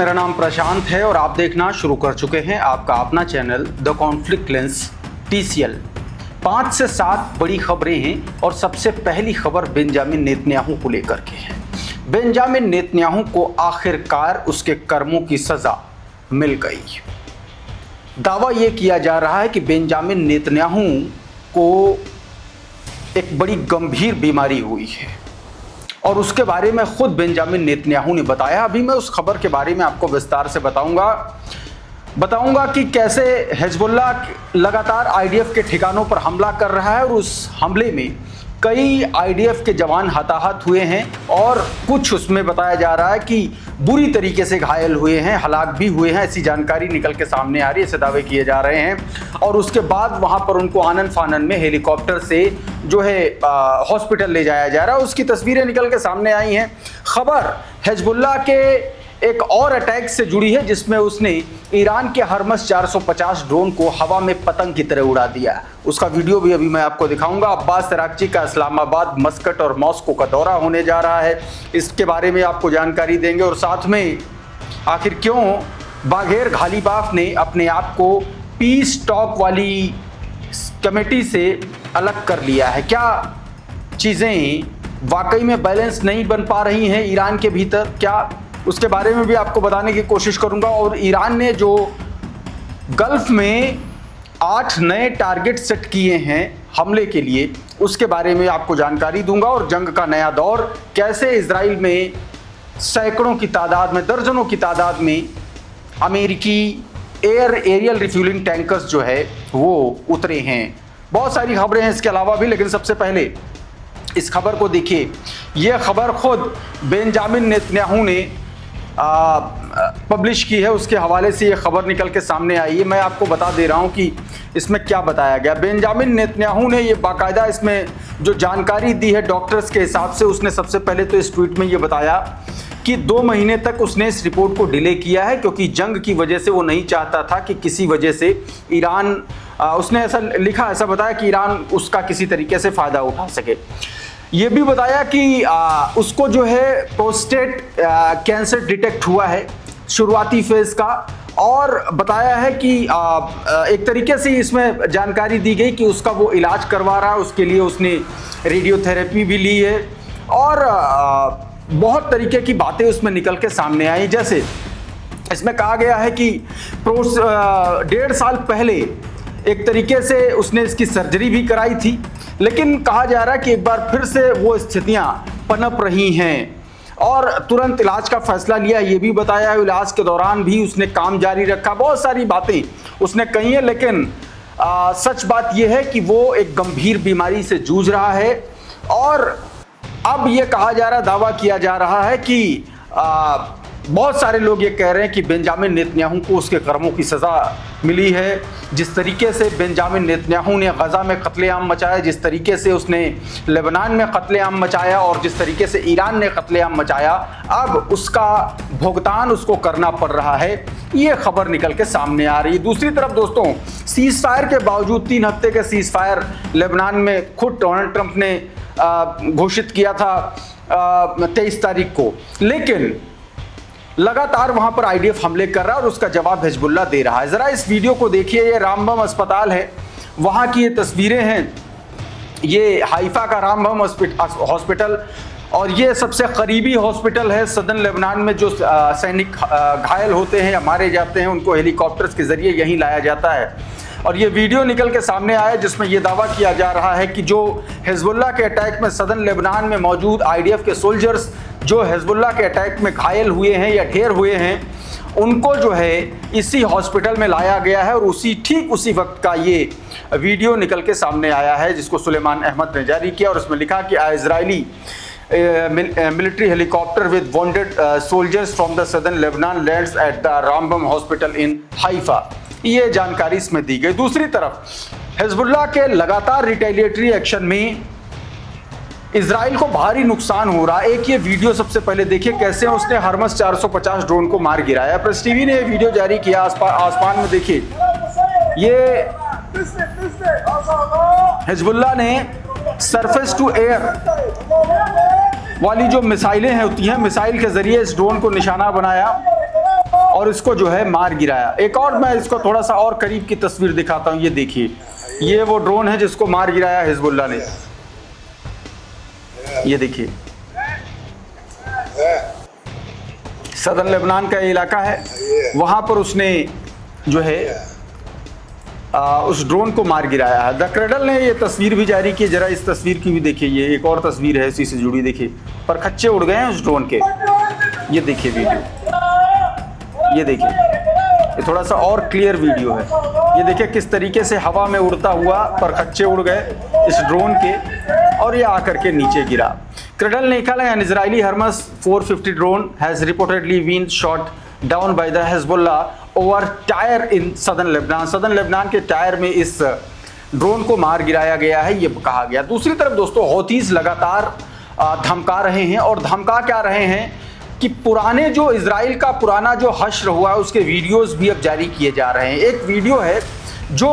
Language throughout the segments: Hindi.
मेरा नाम प्रशांत है और आप देखना शुरू कर चुके हैं आपका अपना channel the conflict lens TCL। 5 से 7 बड़ी खबरें हैं और सबसे पहली खबर बेंजामिन नेतन्याहू को लेकर के है। बेंजामिन नेतन्याहू को आखिरकार उसके कर्मों की सजा मिल गई। दावा यह किया जा रहा है कि बेंजामिन नेतन्याहू को एक बड़ी गंभीर बीमारी हुई है और उसके बारे में खुद बेंजामिन नेतन्याहू ने बताया। अभी मैं उस खबर के बारे में आपको विस्तार से बताऊंगा कि कैसे हिजबुल्लाह लगातार IDF के ठिकानों पर हमला कर रहा है और उस हमले में कई IDF के जवान हताहत हुए हैं और कुछ उसमें बताया जा रहा है कि बुरी तरीके से घायल हुए हैं, हलाक भी हुए हैं। ऐसी जानकारी निकल के सामने आ रही है, ऐसे दावे किए जा रहे हैं। और उसके बाद वहां पर उनको आनन फानन में हेलीकॉप्टर से जो है हॉस्पिटल ले जाया जा रहा है। उसकी तस्वीरें निकल के सामने आई हैं। खबर हिजबुल्लाह के एक और अटैक से जुड़ी है जिसमें उसने ईरान के हरमस 450 ड्रोन को हवा में पतंग की तरह उड़ा दिया। उसका वीडियो भी अभी मैं आपको दिखाऊंगा। अब्बास तराकची का इस्लामाबाद, मस्कट और मॉस्को का दौरा होने जा रहा है, इसके बारे में आपको जानकारी देंगे। और साथ में आखिर क्यों बाघेर घालीबाफ ने अपने आप को पीस टॉक वाली कमेटी से अलग कर लिया है। क्या चीज़ें वाकई में बैलेंस नहीं बन पा रही हैं ईरान के भीतर, क्या उसके बारे में भी आपको बताने की कोशिश करूंगा। और ईरान ने जो गल्फ में 8 नए टारगेट सेट किए हैं हमले के लिए, उसके बारे में आपको जानकारी दूंगा। और जंग का नया दौर, कैसे इजराइल में सैकड़ों की तादाद में, दर्जनों की तादाद में अमेरिकी एरियल रिफ्यूलिंग टैंकर्स जो है वो उतरे हैं। बहुत सारी खबरें हैं इसके अलावा भी, लेकिन सबसे पहले इस खबर को देखिए। यह खबर खुद बेंजामिन नेतन्याहू ने पब्लिश की है, उसके हवाले से ये खबर निकल के सामने आई है। मैं आपको बता दे रहा हूँ कि इसमें क्या बताया गया। बेंजामिन नेतन्याहू ने ये बाकायदा इसमें जो जानकारी दी है डॉक्टर्स के हिसाब से, उसने सबसे पहले तो इस ट्वीट में ये बताया कि 2 महीने तक उसने इस रिपोर्ट को डिले किया है क्योंकि जंग की वजह से वो नहीं चाहता था कि किसी वजह से ईरान, उसने ऐसा लिखा, ऐसा बताया कि ईरान उसका किसी तरीके से फ़ायदा उठा सके। ये भी बताया कि उसको जो है प्रोस्टेट कैंसर डिटेक्ट हुआ है शुरुआती फेज़ का, और बताया है कि एक तरीके से इसमें जानकारी दी गई कि उसका वो इलाज करवा रहा है, उसके लिए उसने रेडियोथेरेपी भी ली है। और बहुत तरीके की बातें उसमें निकल के सामने आई। जैसे इसमें कहा गया है कि 1.5 साल पहले एक तरीके से उसने इसकी सर्जरी भी कराई थी, लेकिन कहा जा रहा है कि एक बार फिर से वो स्थितियां पनप रही हैं और तुरंत इलाज का फैसला लिया। ये भी बताया है इलाज के दौरान भी उसने काम जारी रखा। बहुत सारी बातें उसने कही है, लेकिन सच बात यह है कि वो एक गंभीर बीमारी से जूझ रहा है। और अब ये कहा जा रहा, दावा किया जा रहा है कि बहुत सारे लोग ये कह रहे हैं कि बेंजामिन नेतन्याहू को उसके कर्मों की सज़ा मिली है। जिस तरीके से बेंजामिन नेतन्याहू ने गज़ा में कत्लेआम मचाया, जिस तरीके से उसने लेबनान में कत्लेआम मचाया और जिस तरीके से ईरान ने कत्लेआम मचाया, अब उसका भुगतान उसको करना पड़ रहा है। ये खबर निकल के सामने आ रही है। दूसरी तरफ दोस्तों, सीज़ फायर के बावजूद, 3 हफ्ते के सीज़ फायर लेबनान में खुद डोनाल्ड ट्रंप ने घोषित किया था 23 तारीख को, लेकिन लगातार वहां पर IDF हमले कर रहा है और उसका जवाब हिजबुल्लाह दे रहा है। जरा इस वीडियो को देखिए। ये रामबम अस्पताल है, वहां की ये तस्वीरें हैं। ये हाइफा का रामबम हॉस्पिटल, और ये सबसे करीबी हॉस्पिटल है सदर्न लेबनान में। जो सैनिक घायल होते हैं या मारे जाते हैं, उनको हेलीकॉप्टर्स के जरिए यहीं लाया जाता है। और ये वीडियो निकल के सामने आया जिसमें यह दावा किया जा रहा है कि जो हिजबुल्लाह के अटैक में सदर्न लेबनान में मौजूद IDF के सोल्जर्स जो हिजबुल्लाह के अटैक में घायल हुए हैं या ढेर हुए हैं, उनको जो है इसी हॉस्पिटल में लाया गया है। और ठीक उसी वक्त का ये वीडियो निकल के सामने आया है जिसको सुलेमान अहमद ने जारी किया। और उसमें लिखा कि Israeli military helicopter with wounded soldiers from the southern Lebanon lands at the Rambam Hospital in Haifa। ये जानकारी इसमें दी गई। दूसरी तरफ हिजबुल्लाह के लगातार रिटेलिएटरी एक्शन में इजराइल को भारी नुकसान हो रहा है। एक ये वीडियो सबसे पहले देखिए, कैसे उसने हरमस 450 ड्रोन को मार गिराया। प्रेस टीवी ने ये वीडियो जारी किया। आसमान में देखिए, ये हिजबुल्लाह ने सरफेस टू एयर वाली जो मिसाइलें हैं होती हैं, मिसाइल के जरिए इस ड्रोन को निशाना बनाया और इसको जो है मार गिराया। एक और मैं इसको थोड़ा सा और करीब की तस्वीर दिखाता हूँ। ये देखिए, ये वो ड्रोन है जिसको मार गिराया हिजबुल्लाह ने। ये देखिए, सदर्न लेबनान का इलाका है, वहां पर उसने जो है उस ड्रोन को मार गिराया है। द क्रेडल ने ये तस्वीर भी जारी की, जरा इस तस्वीर की भी देखिए। ये एक और तस्वीर है इसी से जुड़ी, देखिए परखच्चे उड़ गए हैं उस ड्रोन के। ये देखिए वीडियो, ये देखिए, ये थोड़ा सा और क्लियर वीडियो है। ये देखिए किस तरीके से हवा में उड़ता हुआ परखच्चे उड़ गए इस ड्रोन के और ये आकर के नीचे गिरा। क्रेडल ने लिखा है, an Israeli Hermes 450 drone has reportedly been shot down by the Hezbollah over Tyre in southern Lebanon. Southern Lebanon के टायर में इस ड्रोन को मार गिराया गया है, ये कहा गया। दूसरी तरफ दोस्तों, हौतीज लगातार धमका रहे हैं, और धमका क्या रहे हैं कि पुराने जो इजराइल का पुराना जो हश्र हुआ है उसके वीडियोस भी अब जारी किए जा रहे हैं। एक वीडियो है जो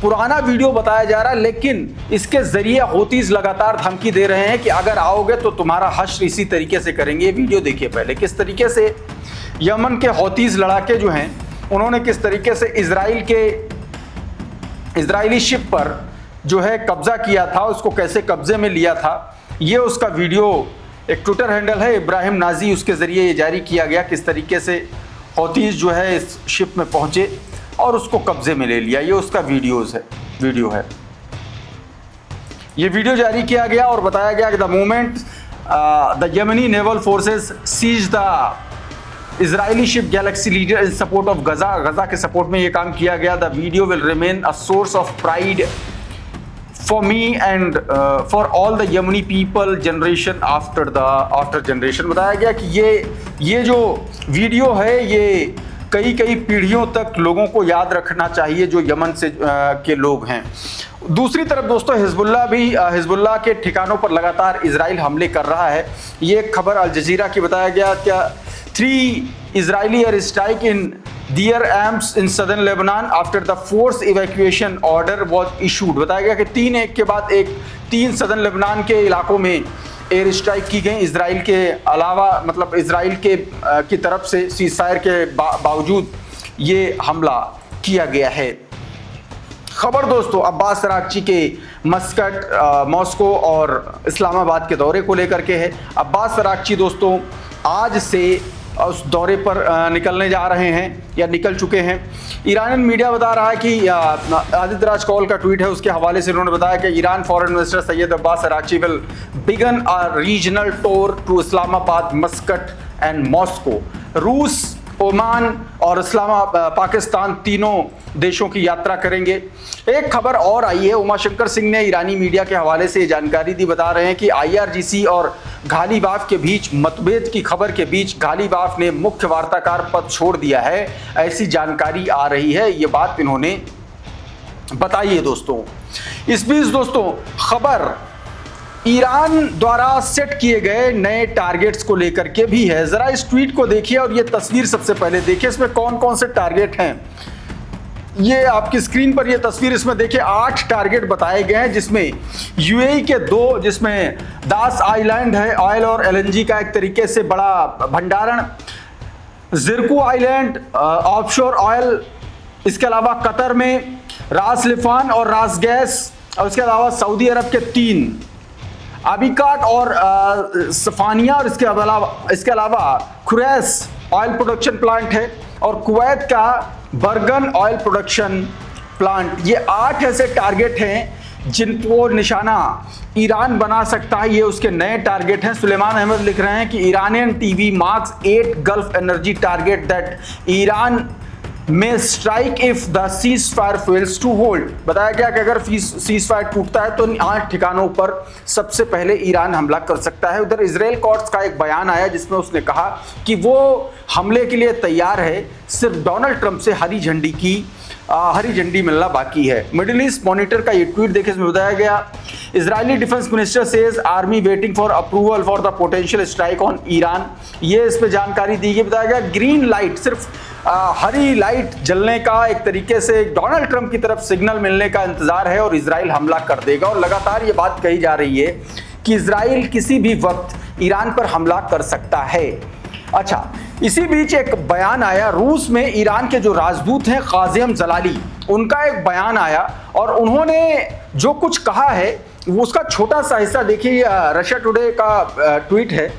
पुराना वीडियो बताया जा रहा है, लेकिन इसके जरिए हौतीज लगातार धमकी दे रहे हैं कि अगर आओगे तो तुम्हारा हश्र इसी तरीके से करेंगे। ये वीडियो देखिए पहले, किस तरीके से यमन के हौतीज लड़ाके जो हैं उन्होंने किस तरीके से इजरायली शिप पर जो है कब्जा किया था, उसको कैसे कब्जे में लिया था। ये उसका वीडियो, एक ट्विटर हैंडल है इब्राहिम नाजी, उसके ज़रिए ये जारी किया गया, किस तरीके से हौतीज जो है इस शिप में पहुंचे और उसको कब्जे में ले लिया। ये उसका वीडियो है। ये वीडियो जारी किया गया और बताया गया कि the moment the Yemeni naval forces seize the Israeli ship Galaxy Leader in support of Gaza के सपोर्ट में ये काम किया गया। The video will remain a source of pride for me and for all the Yemeni people generation after generation. बताया गया कि ये जो वीडियो है ये कई पीढ़ियों तक लोगों को याद रखना चाहिए जो यमन से के लोग हैं। दूसरी तरफ दोस्तों, हिजबुल्लाह के ठिकानों पर लगातार इजराइल हमले कर रहा है। ये खबर अल जजीरा की बताया गया, क्या 3 Israeli air strike in their aims in southern Lebanon after the forced evacuation order was issued. बताया गया कि 3 एक के बाद एक 3 सदर्न लेबनान के इलाकों में एयर स्ट्राइक की गई इजराइल के अलावा, मतलब इजराइल के की तरफ से सीज़फायर के बावजूद ये हमला किया गया है। खबर दोस्तों अब्बास अरागची के मस्कट, मॉस्को और इस्लामाबाद के दौरे को लेकर के है। अब्बास अरागची दोस्तों आज से उस दौरे पर निकलने जा रहे हैं या निकल चुके हैं। ईरानी मीडिया बता रहा है कि आदित्य राज कौल का ट्वीट है, उसके हवाले से उन्होंने बताया कि Iran foreign minister Seyed Abbas Araghchi will begin a regional tour to Islamabad, Muscat and Moscow. रूस, ओमान और पाकिस्तान तीनों देशों की यात्रा करेंगे। एक खबर और आई है, उमाशंकर सिंह ने ईरानी मीडिया के हवाले से जानकारी दी। बता रहे हैं कि IRGC और गालिबाफ के बीच मतभेद की खबर के बीच गालिबाफ ने मुख्य वार्ताकार पद छोड़ दिया है, ऐसी जानकारी आ रही है। ये बात इन्होंने बताई है दोस्तों। इस बीच दोस्तों खबर ईरान द्वारा सेट किए गए नए टारगेट्स को लेकर के भी है। जरा इस ट्वीट को देखिए और ये तस्वीर सबसे पहले देखिए, इसमें कौन कौन से टारगेट हैं। ये आपकी स्क्रीन पर ये तस्वीर, इसमें देखिए 8 टारगेट बताए गए हैं, जिसमें UAE के 2, जिसमें दास आइलैंड है, ऑयल और LNG का एक तरीके से बड़ा भंडारण, जिरकू आइलैंड ऑफशोर ऑयल, इसके अलावा कतर में रास लिफान और रास गैस, और इसके अलावा सऊदी अरब के 3 अबिकाट और सफानिया, और इसके अलावा खुरैस ऑयल प्रोडक्शन प्लांट है, और कुवैत का बर्गन ऑयल प्रोडक्शन प्लांट। ये 8 ऐसे टारगेट हैं जिनको निशाना ईरान बना सकता है। ये उसके नए टारगेट हैं। सुलेमान अहमद लिख रहे हैं कि Iranian TV marks 8 Gulf energy target that Iran में strike if the ceasefire fails to hold. बताया गया कि अगर सीज फायर टूटता है तो 8 ठिकानों पर सबसे पहले ईरान हमला कर सकता है। उधर इजराइल कोर्ट्स का एक बयान आया जिसमें उसने कहा कि वो हमले के लिए तैयार है, सिर्फ डोनाल्ड ट्रंप से हरी झंडी मिलना बाकी है। मिडिल ईस्ट मॉनिटर का ये ट्वीट देखिए, इसमें बताया गया Israeli defence minister says army waiting for approval for the potential strike on Iran. ये इस पे जानकारी दी गई। बताया गया ग्रीन लाइट, सिर्फ हरी लाइट जलने का एक तरीके से डोनाल्ड ट्रंप की तरफ सिग्नल मिलने का इंतजार है और इजराइल हमला कर देगा। और लगातार ये बात कही जा रही है कि इजराइल किसी भी वक्त ईरान पर हमला कर सकता है। अच्छा, इसी बीच एक बयान आया रूस में, ईरान के जो राजदूत हैं काज़ेम जलाली, उनका एक बयान आया और उन्होंने जो कुछ कहा है वो उसका छोटा सा हिस्सा देखिए। रशिया टुडे का ट्वीट है,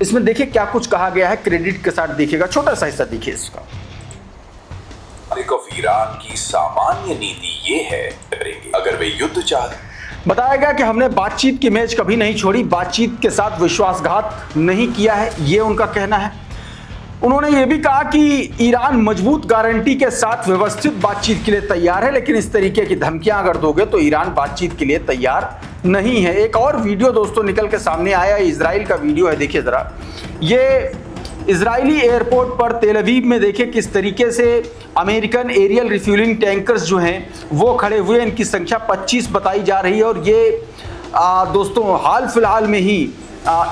इसमें देखिए क्या कुछ कहा गया है, क्रेडिट के साथ देखिएगा, छोटा सा हिस्सा देखिए इसका। ईरान की सामान्य नीति ये है, करेंगे अगर वे युद्ध चाहते। बताया गया कि हमने बातचीत की मेज कभी नहीं छोड़ी, बातचीत के साथ विश्वासघात नहीं किया है, ये उनका कहना है। उन्होंने ये भी कहा कि ईरान मजबूत गारंटी के साथ व्यवस्थित बातचीत के लिए तैयार है, लेकिन इस तरीके की धमकियां अगर दोगे तो ईरान बातचीत के लिए तैयार नहीं है। एक और वीडियो दोस्तों निकल के सामने आया, इजराइल का वीडियो है, देखिए जरा। ये इजरायली एयरपोर्ट पर तेल अवीव में देखिए किस तरीके से अमेरिकन एरियल रिफ्यूलिंग टैंकर्स जो हैं वो खड़े हुए, इनकी संख्या 25 बताई जा रही है और ये दोस्तों हाल फिलहाल में ही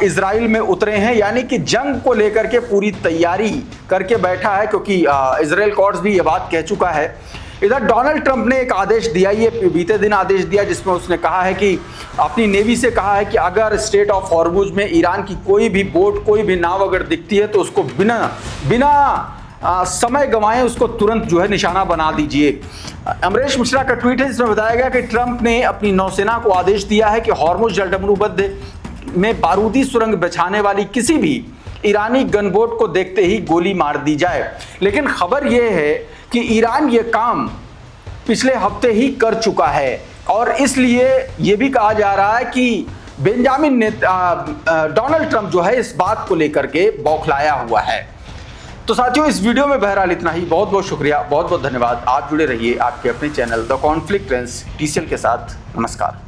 इजराइल में उतरे हैं, यानी कि जंग को लेकर के पूरी तैयारी करके बैठा है, क्योंकि इजराइल कोर्ट्स भी ये बात कह चुका है। इधर डोनाल्ड ट्रंप ने एक आदेश दिया, ये बीते दिन आदेश दिया, जिसमें उसने कहा है कि अपनी नेवी से कहा है कि अगर स्ट्रेट ऑफ हॉर्मुज में ईरान की कोई भी बोट, कोई भी नाव अगर दिखती है तो उसको बिना समय गंवाए उसको तुरंत जो है निशाना बना दीजिए। अमरीश मिश्रा का ट्वीट है जिसमें बताया गया कि ट्रंप ने अपनी नौसेना को आदेश दिया है कि हॉर्मुज जलडमरूबंद में बारूदी सुरंग बिछाने वाली किसी भी ईरानी गनबोट को देखते ही गोली मार दी जाए। लेकिन खबर यह है कि ईरान ये काम पिछले हफ्ते ही कर चुका है और इसलिए ये भी कहा जा रहा है कि डोनाल्ड ट्रंप जो है इस बात को लेकर के बौखलाया हुआ है। तो साथियों, इस वीडियो में बहरहाल इतना ही। बहुत बहुत शुक्रिया, बहुत बहुत धन्यवाद। आप जुड़े रहिए आपके अपने channel the conflict range TCL के साथ। नमस्कार।